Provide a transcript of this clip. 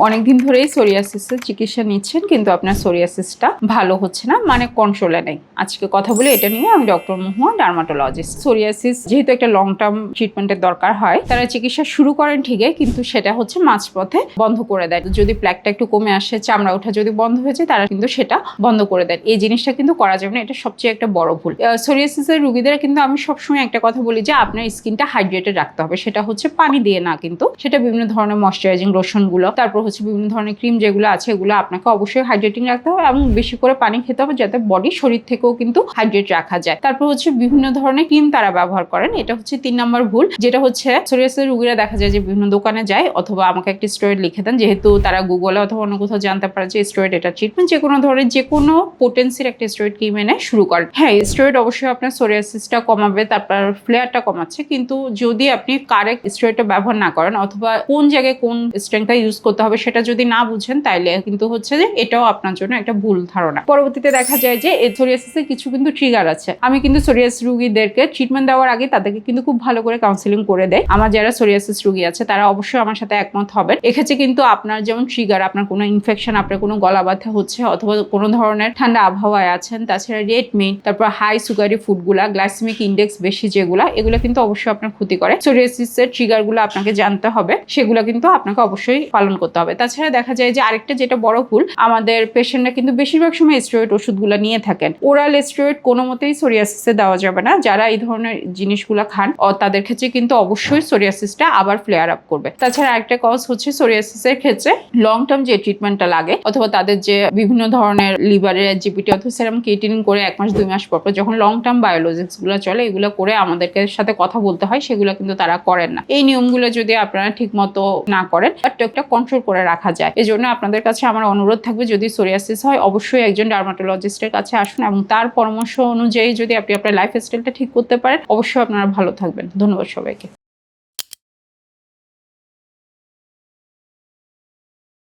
অনেকদিন ধরেই সোরিয়াসিসের চিকিৎসা নিচ্ছেন, কিন্তু আপনার সোরিয়াসিসটা ভালো হচ্ছে না, মানে কন্ট্রোলে নেই। আজকে কথা বলি এটা নিয়ে। আমি ডক্টর মহুয়া, ডার্মাটোলজিস্ট। সোরিয়াসিস যেহেতু একটা লং টার্ম ট্রিটমেন্টের দরকার হয়, তারা চিকিৎসা শুরু করেন ঠিকই, কিন্তু সেটা হচ্ছে মাঝপথে বন্ধ করে দেয়। যদি প্ল্যাকটা একটু কমে আসে, চামড়া ওঠা যদি বন্ধ হয়ে যায়, তারা কিন্তু সেটা বন্ধ করে দেয়। এই জিনিসটা কিন্তু করা যাবে না, এটা সবচেয়ে একটা বড় ভুল। সোরিয়াসিসের রোগীদের কিন্তু আমি সবসময় একটা কথা বলি যে আপনার স্কিনটা হাইড্রেটেড রাখতে হবে। সেটা হচ্ছে পানি দিয়ে না, কিন্তু সেটা বিভিন্ন ধরনের ময়শ্চারাইজিং লোশন গুলো, তারপর হচ্ছে বিভিন্ন ধরনের ক্রিম যেগুলো আছে, এগুলো আপনাকে অবশ্যই হাইড্রেটিং রাখতে হবে এবং বেশি করে পানি খেতে হবে, যাতে বডি শরীর থেকেও কিন্তু হাইড্রেট রাখা যায়। তারপর হচ্ছে বিভিন্ন ধরনের ক্রিম তারা ব্যবহার করেন। এটা হচ্ছে 3 নম্বর ভুল, যেটা হচ্ছে সোরিয়াসিস রোগীরা দেখা যায় যে বিভিন্ন দোকানে যায় অথবা আমাকে একটা স্টেরয়েড লিখে দেন, যেহেতু তারা গুগলে অথবা অন্য কোথাও জানতে পারে যে স্টেরয়েড এটা ট্রিটমেন্ট, যে কোনো ধরনের যে কোনো পোটেন্সির একটা স্টেরয়েড ক্রিম এনে শুরু করেন। হ্যাঁ, স্টেরয়েড অবশ্যই আপনার সোরিয়াসিসটা কমাবে, তারপর ফ্লেয়ারটা কমাচ্ছে, কিন্তু যদি আপনি কারেক্ট স্টেরয়েডটা ব্যবহার না করেন অথবা কোন জায়গায় কোন স্ট্রেংথটা ইউজ করতে হবে সেটা যদি না বুঝেন, তাইলে কিন্তু হচ্ছে যে এটাও আপনার জন্য একটা ভুল ধারণা। পরবর্তীতে দেখা যায় যে এই সোরিয়াসিসের কিছু কিন্তু ট্রিগার আছে। আমি কিন্তু সোরিয়াসিস রোগীদেরকে ট্রিটমেন্ট দেওয়ার আগে তাদেরকে কিন্তু খুব ভালো করে কাউন্সিলিং করে দেয়। আমার যারা সোরিয়াসিস রোগী আছে তারা অবশ্যই আমার সাথে একমত হবেন। এক্ষেত্রে কিন্তু আপনার যেমন ট্রিগার, আপনার কোনো ইনফেকশন, আপনার কোনো গলা ব্যথা হচ্ছে অথবা কোনো ধরনের ঠান্ডা আবহাওয়ায় আছেন, তাছাড়া রেড মিট, তারপর হাই সুগারি ফুডগুলা, গ্লাইসেমিক ইন্ডেক্স বেশি যেগুলা, এগুলো কিন্তু অবশ্যই আপনার ক্ষতি করে। সোরিয়াসিসের ট্রিগার গুলো আপনাকে জানতে হবে, সেগুলো কিন্তু আপনাকে অবশ্যই পালন করতে হবে। তাছাড়া দেখা যায় যে আরেকটা যেটা বড় ভুল, আমাদের পেশেন্টরা কিন্তু বেশিরভাগ সময় স্টেরয়েড ওষুধগুলো নিয়ে থাকেন। ওরাল স্টেরয়েড কোনো মতেই সোরিয়াসিসে দেওয়া যাবে না। যারা এই ধরনের জিনিসগুলো খান তাদের ক্ষেত্রে কিন্তু অবশ্যই সোরিয়াসিসটা আবার ফ্লেয়ার আপ করবে। তাছাড়া আরেকটা কজ হচ্ছে সোরিয়াসিসের ক্ষেত্রে লং টার্ম যে ট্রিটমেন্টটা লাগে অথবা তাদের যে বিভিন্ন ধরনের লিভারের জিপিটি অথবা সেরাম ক্রিয়েটিনিন করে 1 মাস 2 মাস পর যখন লং টার্ম বায়োলজিক্স গুলো চলে, এগুলো করে আমাদেরকে সাথে কথা বলতে হয়, সেগুলো কিন্তু তারা করেন না। এই নিয়মগুলো যদি আপনারা ঠিক মতো না করেন, একটা কন্ট্রোল করে রাখা যায়। এই জন্য আপনাদের কাছে আমার অনুরোধ থাকবে, যদি সোরিয়াসিস হয় অবশ্যই একজন ডার্মাটোলজিস্টের কাছে আসুন এবং তার পরামর্শ অনুযায়ী যদি আপনি আপনার লাইফ স্টাইলটা ঠিক করতে পারেন, অবশ্যই আপনারা ভালো থাকবেন। ধন্যবাদ সবাইকে।